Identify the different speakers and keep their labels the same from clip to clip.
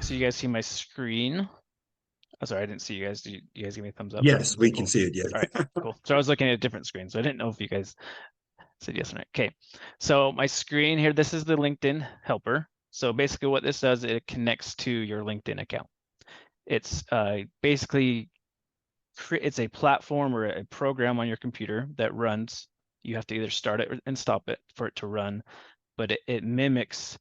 Speaker 1: so you guys see my screen? Oh, sorry, I didn't see you guys. Do you guys give me a thumbs up?
Speaker 2: Yes, we can
Speaker 1: Cool.
Speaker 2: see it. Yeah.
Speaker 1: All right, cool. So I was looking at a different screen, so I didn't know if you guys said yes or no. Okay, so my screen here, this is the LinkedIn helper. So basically what this does, it connects to your LinkedIn account. It's basically, it's a platform or a program on your computer that runs. You have to either start it and stop it for it to run, but it mimics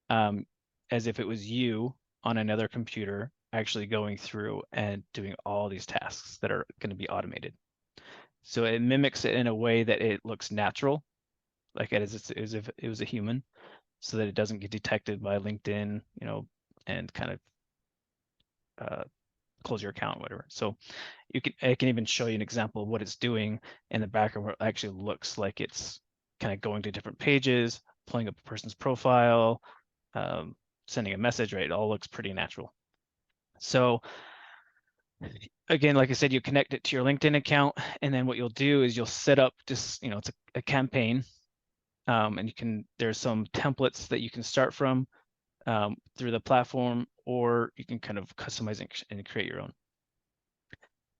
Speaker 1: as if it was you on another computer actually going through and doing all these tasks that are going to be automated. So it mimics it in a way that it looks natural, like as if it was a human, so that it doesn't get detected by LinkedIn, and kind of close your account, whatever. So I can even show you an example of what it's doing in the background where it actually looks like it's kind of going to different pages, pulling up a person's profile, sending a message, right? It all looks pretty natural. So again, like I said, you connect it to your LinkedIn account, and then what you'll do is you'll set up just, it's a campaign, and there's some templates that you can start from through the platform, or you can kind of customize it and create your own.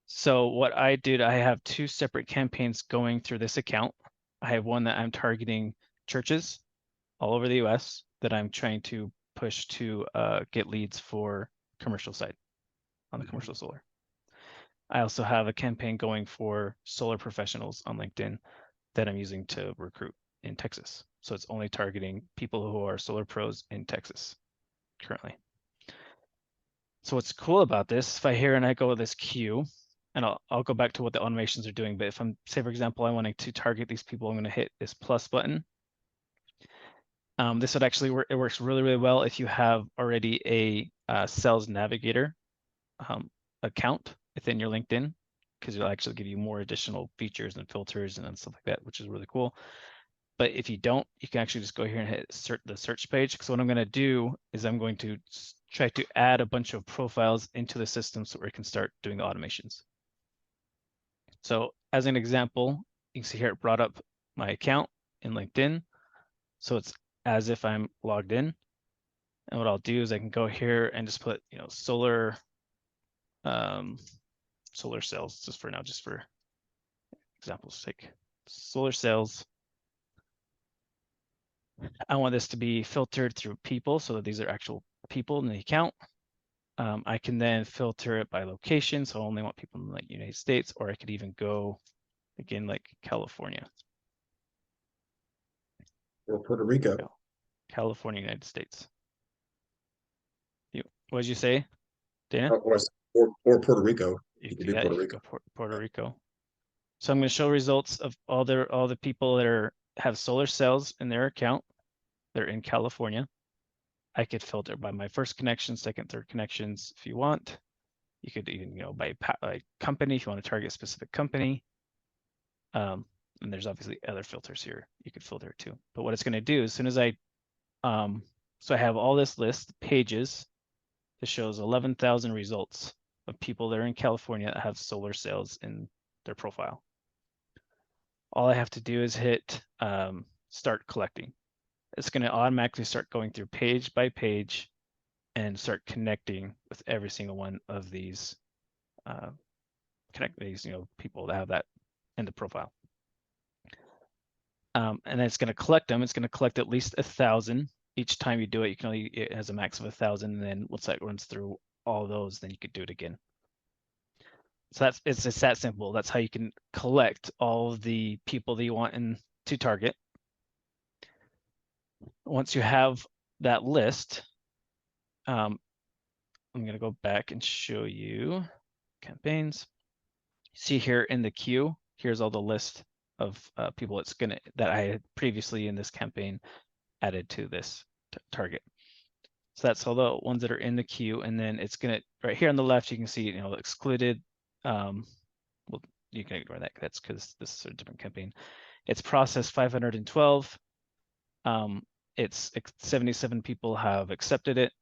Speaker 1: So what I did, I have two separate campaigns going through this account. I have one that I'm targeting churches all over the US that I'm trying to push to get leads for commercial side on the commercial solar. I also have a campaign going for solar professionals on LinkedIn that I'm using to recruit in Texas. So it's only targeting people who are solar pros in Texas currently. So what's cool about this, if I here and I go with this queue, and I'll go back to what the automations are doing, but if I'm, say for example, I wanted to target these people, I'm going to hit this plus button. This would actually work. It works really, really well if you have already a Sales Navigator account within your LinkedIn, because it'll actually give you more additional features and filters and stuff like that, which is really cool. But if you don't, you can actually just go here and hit the search page. Because what I'm going to do is I'm going to try to add a bunch of profiles into the system so we can start doing the automations. So as an example, you can see here it brought up my account in LinkedIn. So it's as if I'm logged in. And what I'll do is I can go here and just put, solar sales, just for now, just for example's sake. Solar sales. I want this to be filtered through people, so that these are actual people in the account. I can then filter it by location, so I only want people in like United States, or I could even go again like California.
Speaker 2: Or Puerto Rico.
Speaker 1: California, United States. What did you say, Dana?
Speaker 2: Or Puerto Rico.
Speaker 1: You
Speaker 2: You
Speaker 1: could
Speaker 2: could do Puerto Rico.
Speaker 1: Puerto Rico. So I'm going to show results of all the people that have solar cells in their account. They're in California. I could filter by my first connection, second, third connections if you want. You could even, by company if you want to target a specific company. And there's obviously other filters here. You could filter it too. But what it's going to do as soon as so I have all this list pages. This shows 11,000 results of people that are in California that have solar cells in their profile. All I have to do is hit start collecting. It's going to automatically start going through page by page and start connecting with every single one of these people that have that in the profile. And then it's going to collect them. It's going to collect at least 1,000 each time you do it. It has a max of 1,000, and then once that runs through all those, then you could do it again. So it's just that simple. That's how you can collect all of the people that you want to target. Once you have that list, I'm going to go back and show you campaigns. See here in the queue, here's all the list of people that I had previously in this campaign added to this target. So that's all the ones that are in the queue, and then it's gonna right here on the left. You can see excluded. Well, you can ignore that. That's because this is a different campaign. It's processed 512. It's 77 people have accepted it.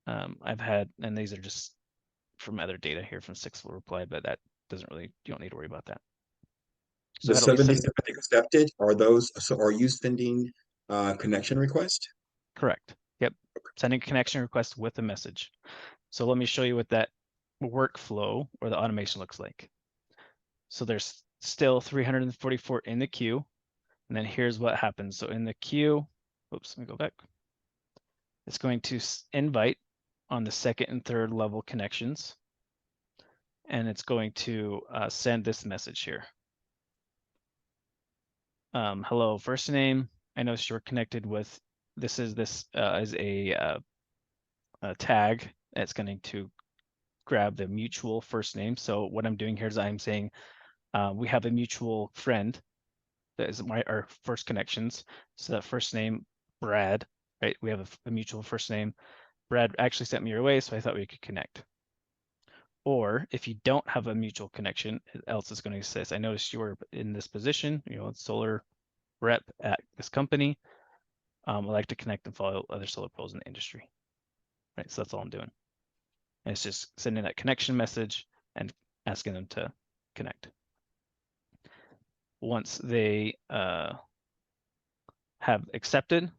Speaker 1: I've had, and these are just from other data here from 6 will reply, but that doesn't really, you don't need to worry about that.
Speaker 2: So the 77 accepted, are you sending connection request?
Speaker 1: Correct. Yep. sending a connection request with a message. So let me show you what that workflow or the automation looks like. So there's still 344 in the queue. And then here's what happens. So in the queue, oops, let me go back. It's going to invite on the second and third level connections. And it's going to send this message here. Hello, first name. I noticed you're connected with, this is a tag that's going to grab the mutual first name. So what I'm doing here is I'm saying we have a mutual friend that is our first connections. So that first name, Brad, right? We have a mutual first name. Brad actually sent me your way, so I thought we could connect. Or if you don't have a mutual connection, else it's going to say, I noticed you were in this position, solar rep at this company. I'd like to connect and follow other solar pros in the industry. Right, so that's all I'm doing. And it's just sending that connection message and asking them to connect. Once they have accepted,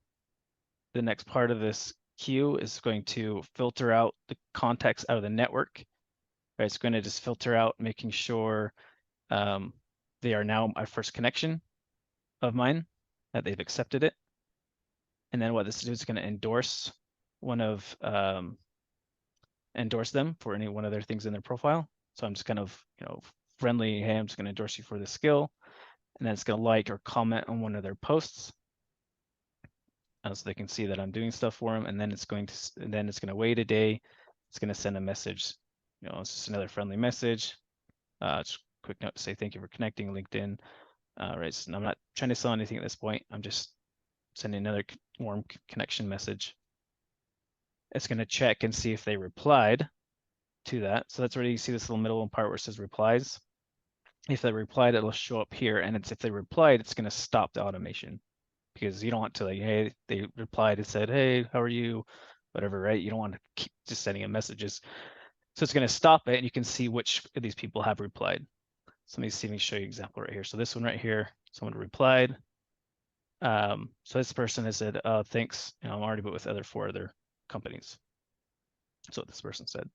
Speaker 1: the next part of this queue is going to filter out the contacts out of the network. Right, it's going to just filter out, making sure they are now my first connection of mine, that they've accepted it. And then what this is going to endorse endorse them for any one of their things in their profile. So I'm just kind of, friendly, hey, I'm just going to endorse you for this skill. And then it's going to like or comment on one of their posts. So they can see that I'm doing stuff for them. And then it's going to wait a day. It's going to send a message. It's just another friendly message. Just a quick note to say thank you for connecting, LinkedIn. Right, so I'm not trying to sell anything at this point. I'm just sending another warm connection message. It's going to check and see if they replied to that. So that's where you see this little middle part where it says replies. If they replied, it'll show up here. And if they replied, it's going to stop the automation, because you don't want to, like, hey, they replied and said, hey, how are you? Whatever, right? You don't want to keep just sending them messages. So it's going to stop it, and you can see which of these people have replied. So let me see, let me show you an example right here. So this one right here, someone replied. So this person has said, thanks, I'm already booked with 4 other companies. So what this person said.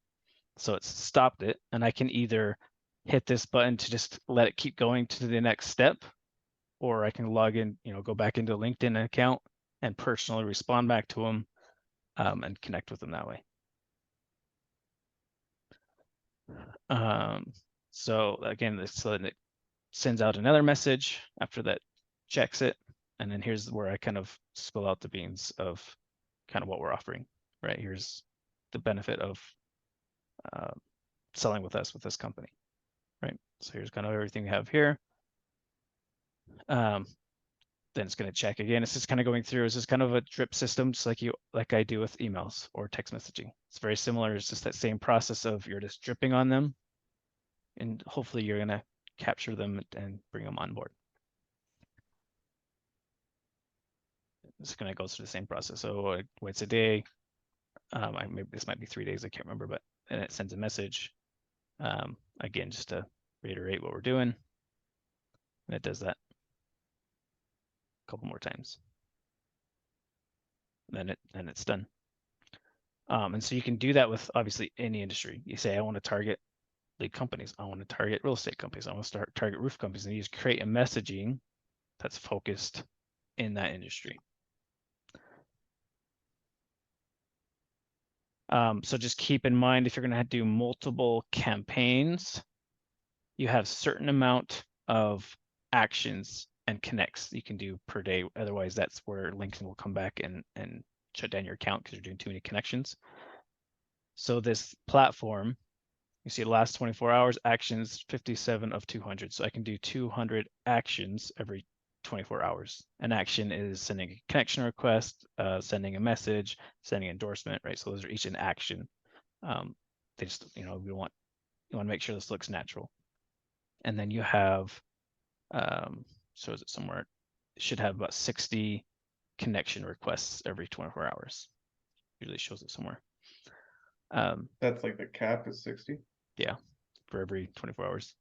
Speaker 1: So it's stopped it, and I can either hit this button to just let it keep going to the next step, or I can log in, go back into a LinkedIn account and personally respond back to them and connect with them that way. So again, so it sends out another message after that, checks it, and then here's where I kind of spill out the beans of kind of what we're offering. Right, here's the benefit of selling with us with this company. Right, so here's kind of everything we have here. Then it's going to check again. It's just kind of going through. It's just kind of a drip system, just like I do with emails or text messaging. It's very similar. It's just that same process of you're just dripping on them, and hopefully you're going to capture them and bring them on board. It's going to go through the same process. So waits a day. Maybe this might be 3 days. I can't remember, but and it sends a message. Again, just to reiterate what we're doing. And it does that a couple more times. Then it's done. And so you can do that with obviously any industry. You say, I want to target lead companies. I want to target real estate companies. I want to target roof companies, and you just create a messaging that's focused in that industry. So just keep in mind, if you're going to do multiple campaigns, you have certain amount of actions and connects you can do per day. Otherwise, that's where LinkedIn will come back and shut down your account because you're doing too many connections. So this platform, you see the last 24 hours, actions 57 of 200. So I can do 200 actions every 24 hours. An action is sending a connection request, sending a message, sending an endorsement, right? So those are each an action. They just, you want to make sure this looks natural. And then you have, so is it somewhere? It should have about 60 connection requests every 24 hours. Usually shows it somewhere.
Speaker 3: That's like the cap is 60.
Speaker 1: Yeah, for every 24 hours.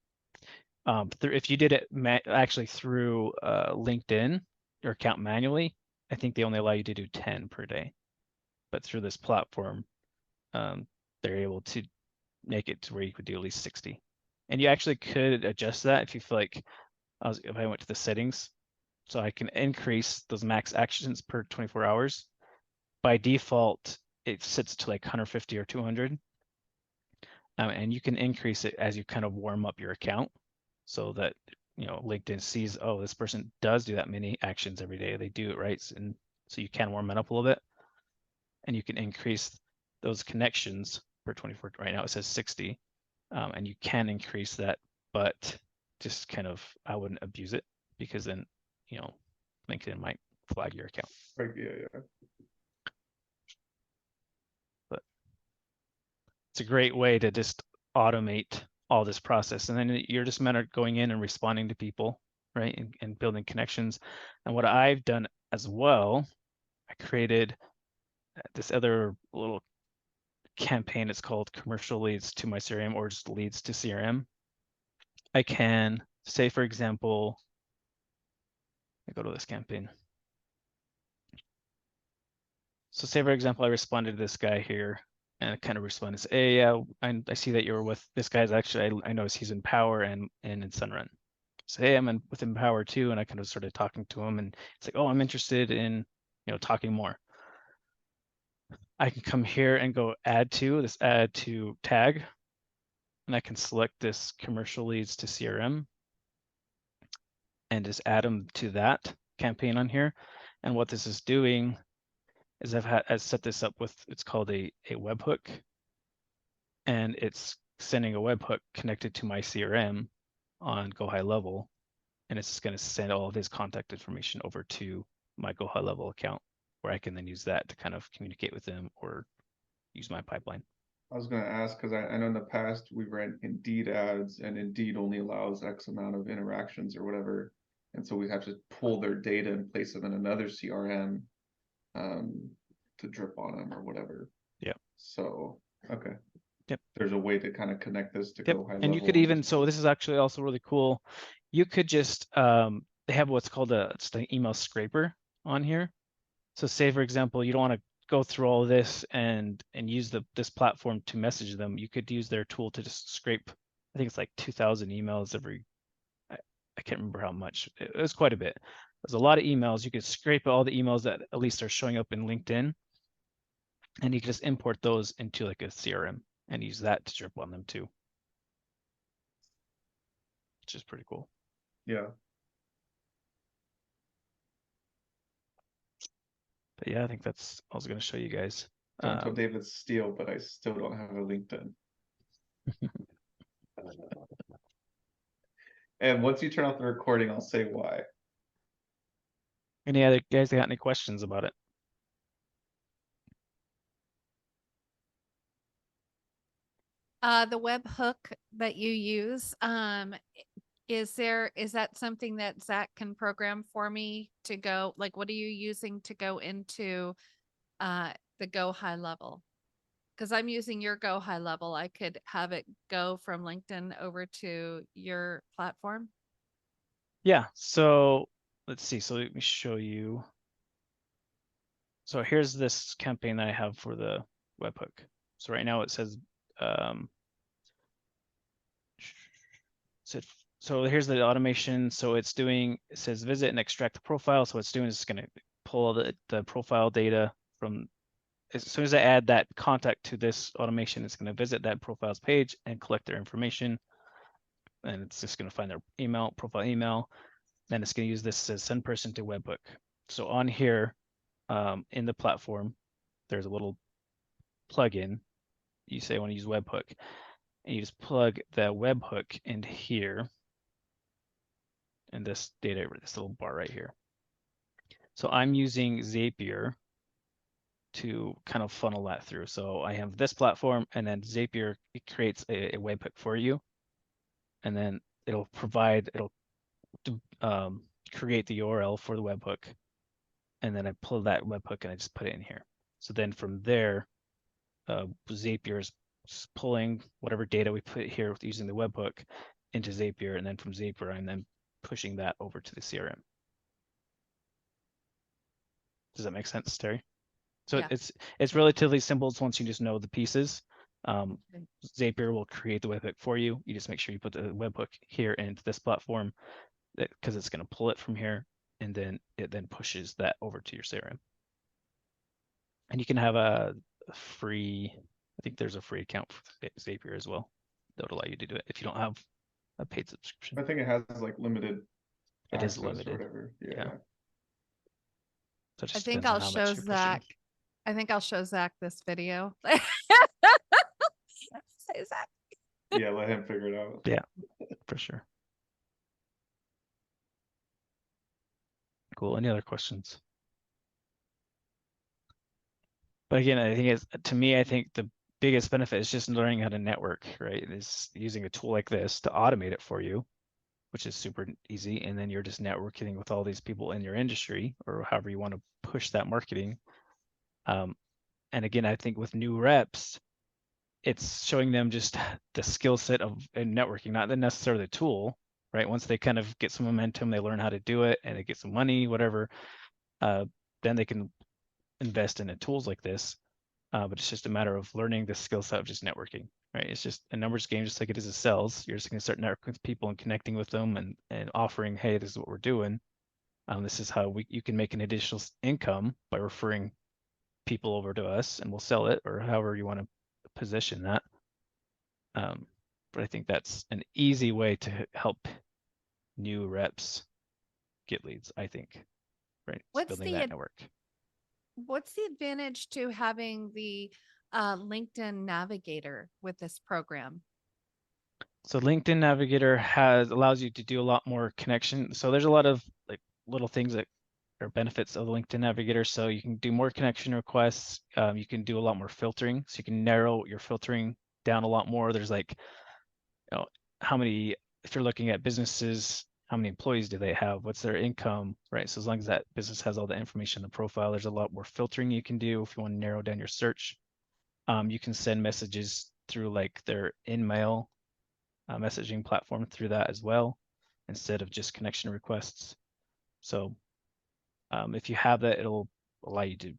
Speaker 1: If you did it actually through LinkedIn, your account manually, I think they only allow you to do 10 per day. but through this platform, they're able to make it to where you could do at least 60. And you actually could adjust that if you feel like, if I went to the settings, so I can increase those max actions per 24 hours. By default, it sits to like 150 or 200. And you can increase it as you kind of warm up your account so that, LinkedIn sees, oh, this person does do that many actions every day. They do it right. And so you can warm it up a little bit, and you can increase those connections per 24. Right now it says 60, and you can increase that, but just kind of, I wouldn't abuse it, because then, LinkedIn might flag your account.
Speaker 3: Right, yeah.
Speaker 1: But it's a great way to just automate all this process, and then you're just going in and responding to people, right, and building connections. And what I've done as well, I created this other little campaign. It's called commercial leads to my CRM, or just leads to CRM. I can say, for example, I go to this campaign. So say, for example, I responded to this guy here, and I kind of responded, say, hey, yeah, I see that you're with this guy's, actually, I noticed he's in Powur and in Sunrun. So, hey, I'm within Powur too, and I kind of started talking to him, and it's like, oh, I'm interested in, talking more. I can come here and go add to tag, and I can select this commercial leads to CRM and just add them to that campaign on here. And what this is doing is I've set this up with, it's called a webhook, and it's sending a webhook connected to my CRM on Go High Level, and it's just going to send all of his contact information over to my Go High Level account, where I can then use that to kind of communicate with them or use my pipeline.
Speaker 3: I was going to ask, because I know in the past we've ran Indeed ads, and Indeed only allows X amount of interactions or whatever. And so we have to pull their data and place them in another CRM to drip on them or whatever.
Speaker 1: Yeah.
Speaker 3: So, okay.
Speaker 1: Yep.
Speaker 3: There's a way to kind of connect this to
Speaker 1: Yep.
Speaker 3: Go High Level.
Speaker 1: And you could even, so this is actually also really cool. You could just, they have what's called just an email scraper on here. So say, for example, you don't want to go through all of this and use this platform to message them. You could use their tool to just scrape, I think it's like 2,000 emails every, I can't remember how much. It was quite a bit. There's a lot of emails. You could scrape all the emails that at least are showing up in LinkedIn, and you can just import those into like a CRM and use that to drip on them too, which is pretty cool.
Speaker 3: Yeah.
Speaker 1: But yeah, I think that's I was going to show you guys.
Speaker 3: Don't tell David Steele, but I still don't have a LinkedIn. And once you turn off the recording, I'll say why.
Speaker 1: Any other guys that got any questions about it?
Speaker 4: The webhook that you use, is that something that Zach can program for me to go, like, what are you using to go into the Go High Level? Because I'm using your Go High Level. I could have it go from LinkedIn over to your platform.
Speaker 1: Yeah, so let's see. So let me show you. So here's this campaign that I have for the webhook. So right now it says, so here's the automation. So it says visit and extract the profile. So what it's doing is it's going to pull the profile data from, as soon as I add that contact to this automation, it's going to visit that profiles page and collect their information. And it's just going to find their email, profile email. Then it's going to use this as send person to webhook. So on here, in the platform, there's a little plugin. You say I want to use webhook, and you just plug the webhook into here, and this data, this little bar right here. So I'm using Zapier to kind of funnel that through. So I have this platform, and then Zapier, it creates a webhook for you, and then it'll create the URL for the webhook, and then I pull that webhook and I just put it in here. So then from there, Zapier is pulling whatever data we put here using the webhook into Zapier, and then from Zapier, I'm then pushing that over to the CRM. Does that make sense, Terry? So
Speaker 4: Yeah.
Speaker 1: it's relatively simple once you just know the pieces.
Speaker 4: Okay.
Speaker 1: Zapier will create the webhook for you. You just make sure you put the webhook here into this platform, because it's going to pull it from here, and then it then pushes that over to your CRM. And you can have a free, I think there's a free account for Zapier as well that would allow you to do it if you don't have a paid subscription.
Speaker 3: I think it has like limited
Speaker 1: It is
Speaker 3: access or
Speaker 1: limited.
Speaker 3: whatever.
Speaker 1: Yeah.
Speaker 3: Yeah.
Speaker 1: So it
Speaker 4: I
Speaker 1: just
Speaker 4: think
Speaker 1: depends on
Speaker 4: I'll
Speaker 1: how
Speaker 4: show
Speaker 1: much you're pushing.
Speaker 4: Zach. I think I'll show Zach this video. Say, Zach.
Speaker 3: Yeah, let him figure it out.
Speaker 1: Yeah, for sure. Cool. Any other questions? But again, I think to me, I think the biggest benefit is just learning how to network, right? Is using a tool like this to automate it for you, which is super easy. And then you're just networking with all these people in your industry, or however you want to push that marketing. And again, I think with new reps, it's showing them just the skill set of networking, not necessarily the tool, right? Once they kind of get some momentum, they learn how to do it, and they get some money, whatever, then they can invest in tools like this. But it's just a matter of learning the skill set of just networking, right? It's just a numbers game, just like it is with sales. You're just going to start networking with people and connecting with them, and offering, hey, this is what we're doing. This is how you can make an additional income by referring people over to us, and we'll sell it, or however you want to position that. But I think that's an easy way to help new reps get leads, I think, right? It's
Speaker 4: What's
Speaker 1: building
Speaker 4: the
Speaker 1: that network.
Speaker 4: What's the advantage to having the LinkedIn Navigator with this program?
Speaker 1: So LinkedIn Navigator allows you to do a lot more connection. So there's a lot of like little things that are benefits of the LinkedIn Navigator. So you can do more connection requests. You can do a lot more filtering. So you can narrow your filtering down a lot more. There's like, how many, if you're looking at businesses, how many employees do they have? What's their income, right? So as long as that business has all the information in the profile, there's a lot more filtering you can do if you want to narrow down your search. You can send messages through like their in-mail messaging platform through that as well, instead of just connection requests. So if you have that, it'll allow you to,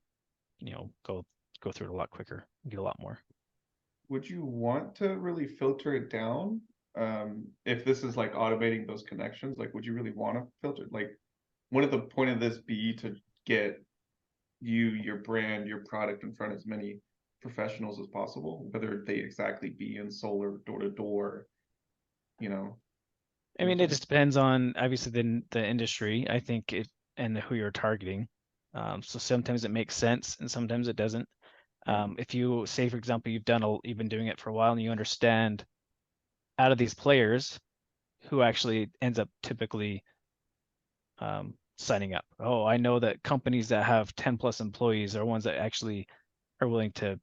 Speaker 1: go through it a lot quicker and get a lot more.
Speaker 3: Would you want to really filter it down? If this is like automating those connections, like, would you really want to filter? Like, wouldn't the point of this be to get you, your brand, your product in front of as many professionals as possible, whether they exactly be in solar door to door,
Speaker 1: I mean, it just depends on obviously the industry, I think, and who you're targeting. So sometimes it makes sense and sometimes it doesn't. If you say, for example, you've been doing it for a while and you understand out of these players who actually ends up typically signing up. Oh, I know that companies that have 10 plus employees are ones that actually are willing to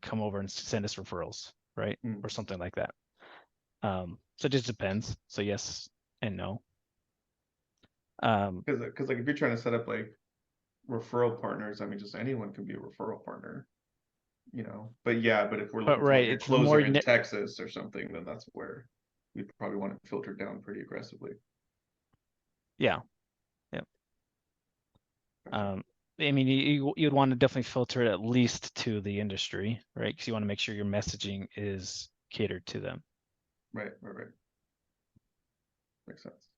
Speaker 1: come over and send us referrals, right? Or something like that. So it just depends. So yes and no.
Speaker 3: Because like if you're trying to set up like referral partners, I mean, just anyone can be a referral partner, But if we're looking for like a
Speaker 1: it's
Speaker 3: closer
Speaker 1: more
Speaker 3: in Texas or something, then that's where we'd probably want to filter down pretty aggressively.
Speaker 1: Yeah. I mean, you'd want to definitely filter it at least to the industry, right? Because you want to make sure your messaging is catered to them.
Speaker 3: Right. Makes sense.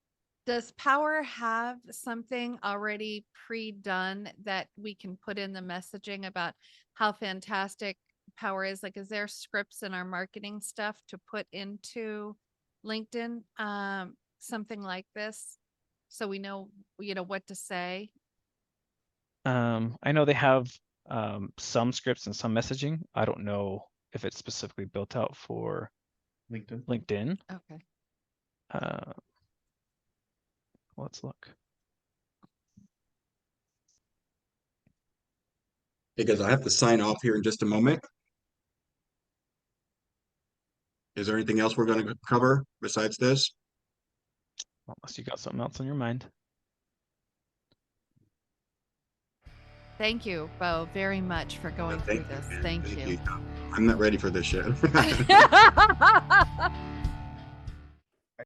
Speaker 4: Does Powur have something already pre-done that we can put in the messaging about how fantastic Powur is? Like, is there scripts in our marketing stuff to put into LinkedIn? Something like this, so we know, what to say.
Speaker 1: I know they have some scripts and some messaging. I don't know if it's specifically built out for LinkedIn.
Speaker 4: Okay.
Speaker 1: Let's look.
Speaker 2: Because I have to sign off here in just a moment. Is there anything else we're going to cover besides this?
Speaker 1: Unless you got something else on your mind.
Speaker 4: Thank you, Bo, very much for going through this. Thank you.
Speaker 2: I'm not ready for this yet.